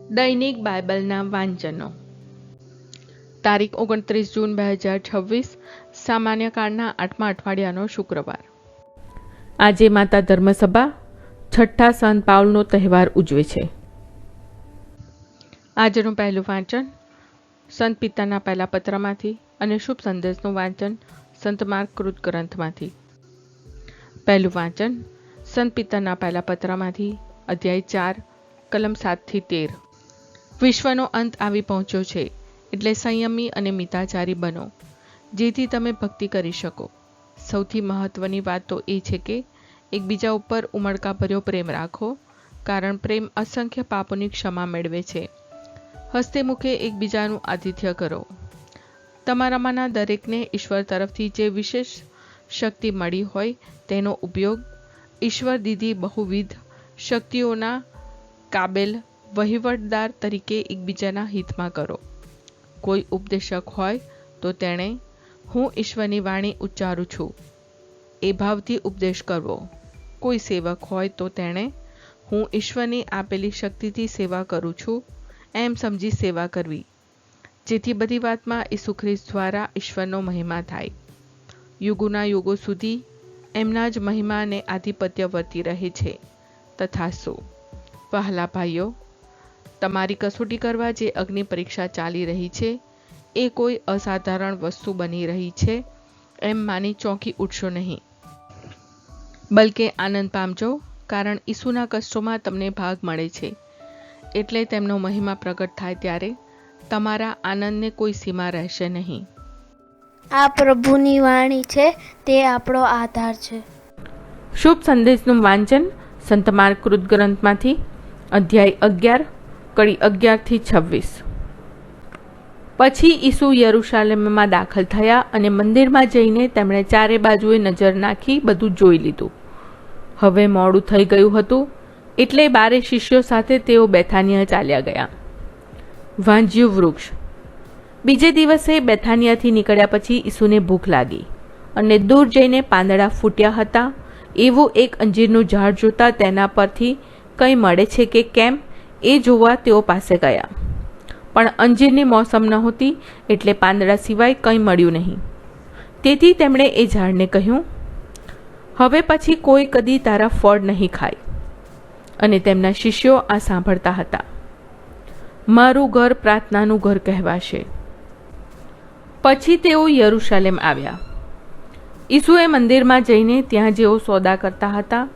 દૈનિક બાઇબલના વાંચનો. તારીખ 29 જૂન 2026, સામાન્ય કાળના 8મા અઠવાડિયાનો શુક્રવાર. આજે માતા ધર્મસભા છઠ્ઠા સંત પાઉલનો તહેવાર ઉજવે છે. આજનું પહેલું વાંચન સંત પિતાના પહેલા પત્રમાંથી અને શુભ સંદેશનું વાંચન સંત માર્ક કૃત ગ્રંથમાંથી. પહેલું વાંચન સંત પિતાના પહેલા પત્રમાંથી, અધ્યાય 4, કલમ 7-13. વિશ્વનો અંત આવી પહોંચ્યો છે, એટલે સંયમી અને મિતાચારી બનો, જેથી તમે ભક્તિ કરી શકો. સૌથી મહત્વની વાત તો એ છે કે એકબીજા ઉપર ઉમળકાભર્યો પ્રેમ રાખો, કારણ પ્રેમ અસંખ્ય પાપોની ક્ષમા મેળવે છે. હસ્તે મુખે એકબીજાનું આતિથ્ય કરો. તમારામાંના દરેકને ઈશ્વર તરફથી જે વિશેષ શક્તિ મળી હોય તેનો ઉપયોગ ઈશ્વર દીધી બહુવિધ શક્તિઓના કાબેલ વહીવટદાર તરીકે એકબીજાના હિતમાં કરો. કોઈ ઉપદેશક હોય તો તેણે હું ઈશ્વરની વાણી ઉચ્ચારું છું એ ભાવથી ઉપદેશ કરવો. કોઈ સેવક હોય તો તેણે હું ઈશ્વરની આપેલી શક્તિથી સેવા કરું છું એમ સમજી સેવા કરવી, જેથી બધી વાતમાં ઈસુ ખ્રિસ્ત દ્વારા ઈશ્વરનો મહિમા થાય. યુગોના યુગો સુધી એમના જ મહિમા અને આધિપત્ય વર્તી રહે છે. તથાસ્તુ. વહાલા ભાઈઓ, તમારી કસોટી કરવા જે અગ્નિ પરીક્ષા ચાલી રહી છે એ કોઈ અસાધારણ વસ્તુ બની રહી છે એમ માની ચોંકી ઉઠશો નહીં, બલકે આનંદ પામજો, કારણ ઈસુના કષ્ટોમાં તમને ભાગ મળે છે. એટલે તેમનો મહિમા પ્રગટ થાય ત્યારે તમારા આનંદને કોઈ સીમા રહેશે નહીં. આ પ્રભુની વાણી છે, તે આપણો આધાર છે. શુભ સંદેશનું વાંચન સંત માર્ક કૃત ગ્રંથમાંથી, અધ્યાય 11, કડી 11-26. પછી ઈસુ યરૂશાલેમમાં દાખલ થયા અને મંદિરમાં જઈને તેમણે ચારે બાજુએ નજર નાખી બધું જોઈ લીધું. હવે મોડું થઈ ગયું હતું, એટલે 12 શિષ્યો સાથે તેઓ બેથાનિયા ચાલ્યા ગયા. વાંજ્યું વૃક્ષ. બીજે દિવસે બેથાનિયાથી નીકળ્યા પછી ઈસુને ભૂખ લાગી અને દૂર જઈને પાંદડા ફૂટ્યા હતા એવું એક અંજીરનું ઝાડ જોતા તેના પરથી કંઈ મળે છે કે કેમ એ જોવા તેઓ પાસે ગયા. પણ અંજીરની મોસમ નહોતી, એટલે પાંદડા સિવાય કંઈ મળ્યું નહીં. તેથી તેમણે એ ઝાડને કહ્યું, હવે પછી કોઈ કદી તારા ફળ નહીં ખાય. અને તેમના શિષ્યો આ સાંભળતા હતા. મારું ઘર પ્રાર્થનાનું ઘર કહેવાશે. પછી તેઓ યરૂશાલેમ આવ્યા. ઈસુએ મંદિરમાં જઈને ત્યાં જેઓ સોદા કરતા હતા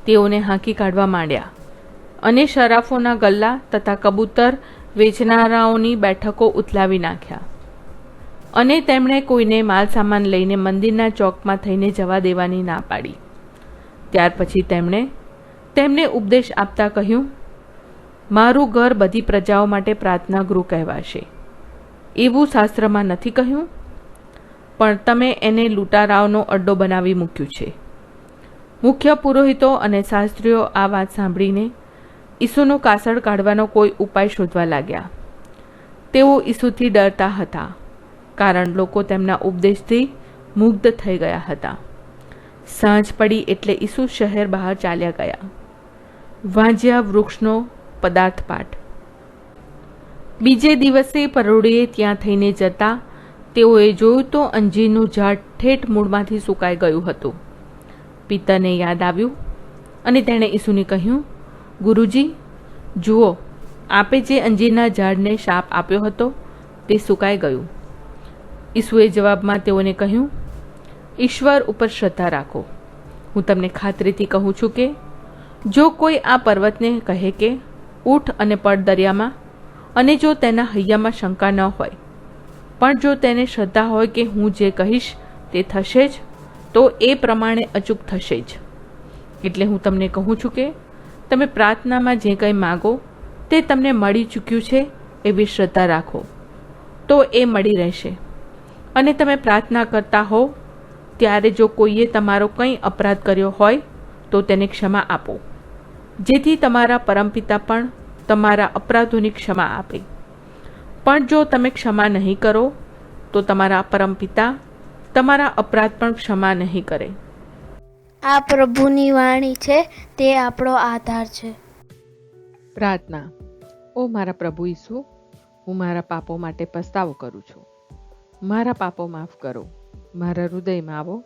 તેઓને હાંકી કાઢવા માંડ્યા અને શરાફોના ગલ્લા તથા કબૂતર વેચનારાઓની બેઠકો ઉથલાવી નાખ્યા. અને તેમણે કોઈને માલ સામાન લઈને મંદિરના ચોકમાં થઈને જવા દેવાની ના પાડી. ત્યાર પછી તેમણે તેમને ઉપદેશ આપતા કહ્યું, મારું ઘર બધી પ્રજાઓ માટે પ્રાર્થના ગૃહ કહેવાશે. એવું શાસ્ત્રમાં નથી કહ્યું? પણ તમે એને લૂંટારાઓનો અડ્ડો બનાવી મૂક્યું છે. મુખ્ય પુરોહિતો અને શાસ્ત્રીઓ આ વાત સાંભળીને ઈસુનું કાસળ કાઢવાનો કોઈ ઉપાય શોધવા લાગ્યા. તેઓ ઈસુથી ડરતા હતા, કારણ લોકો તેમના ઉપદેશથી મુગ્ધ થઈ ગયા હતા. સાંજ પડી એટલે ઈસુ શહેર બહાર ચાલ્યા ગયા. વાંજ્યા વૃક્ષનો પદાર્થ પાઠ. બીજે દિવસે પરોઢિયે ત્યાં થઈને જતા તેઓએ જોયું તો અંજીરનું ઝાડ ઠેઠ મૂળમાંથી સુકાઈ ગયું હતું. પિતાને યાદ આવ્યું અને તેણે ઈસુને કહ્યું, ગુરુજી, જુઓ, આપે જે અંજીરના ઝાડને શાપ આપ્યો હતો તે સુકાઈ ગયું. ઈસુએ જવાબમાં તેઓને કહ્યું, ઈશ્વર ઉપર શ્રદ્ધા રાખો. હું તમને ખાતરીથી કહું છું કે જો કોઈ આ પર્વતને કહે કે ઊઠ અને પડ દરિયામાં, અને જો તેના હૈયામાં શંકા ન હોય, પણ જો તેને શ્રદ્ધા હોય કે હું જે કહીશ તે થશે જ, તો એ પ્રમાણે અચૂક થશે જ. એટલે હું તમને કહું છું કે તમે પ્રાર્થનામાં જે કંઈ માગો તે તમને મળી ચૂક્યું છે એવી શ્રદ્ધા રાખો તો એ મળી રહેશે. અને તમે પ્રાર્થના કરતા હો ત્યારે જો કોઈએ તમારો કંઈ અપરાધ કર્યો હોય તો તેને ક્ષમા આપો, જેથી તમારા પરમપિતા પણ તમારા અપરાધોની ક્ષમા આપે. પણ જો તમે ક્ષમા નહીં કરો તો તમારા પરમપિતા તમારા અપરાધ પણ ક્ષમા નહીં કરે. આ પ્રભુની વાણી છે, તે આપણો આધાર છે. પ્રાર્થના. ઓ મારા પ્રભુ ઈસુ, હું મારા પાપો માટે પસ્તાવો કરું છું. મારા પાપો માફ કરો. મારા હૃદયમાં આવો.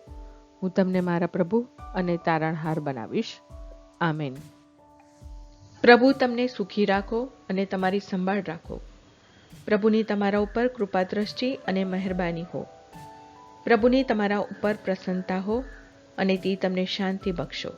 હું તમને મારા પ્રભુ અને તારણહાર બનાવીશ. આમેન. પ્રભુ તમને સુખી રાખો અને તમારી સંભાળ રાખો. પ્રભુની તમારા ઉપર કૃપા દ્રષ્ટિ અને મહેરબાની હો. પ્રભુની તમારા ઉપર પ્રસન્નતા હો અને તે તમને શાંતિ બક્ષો.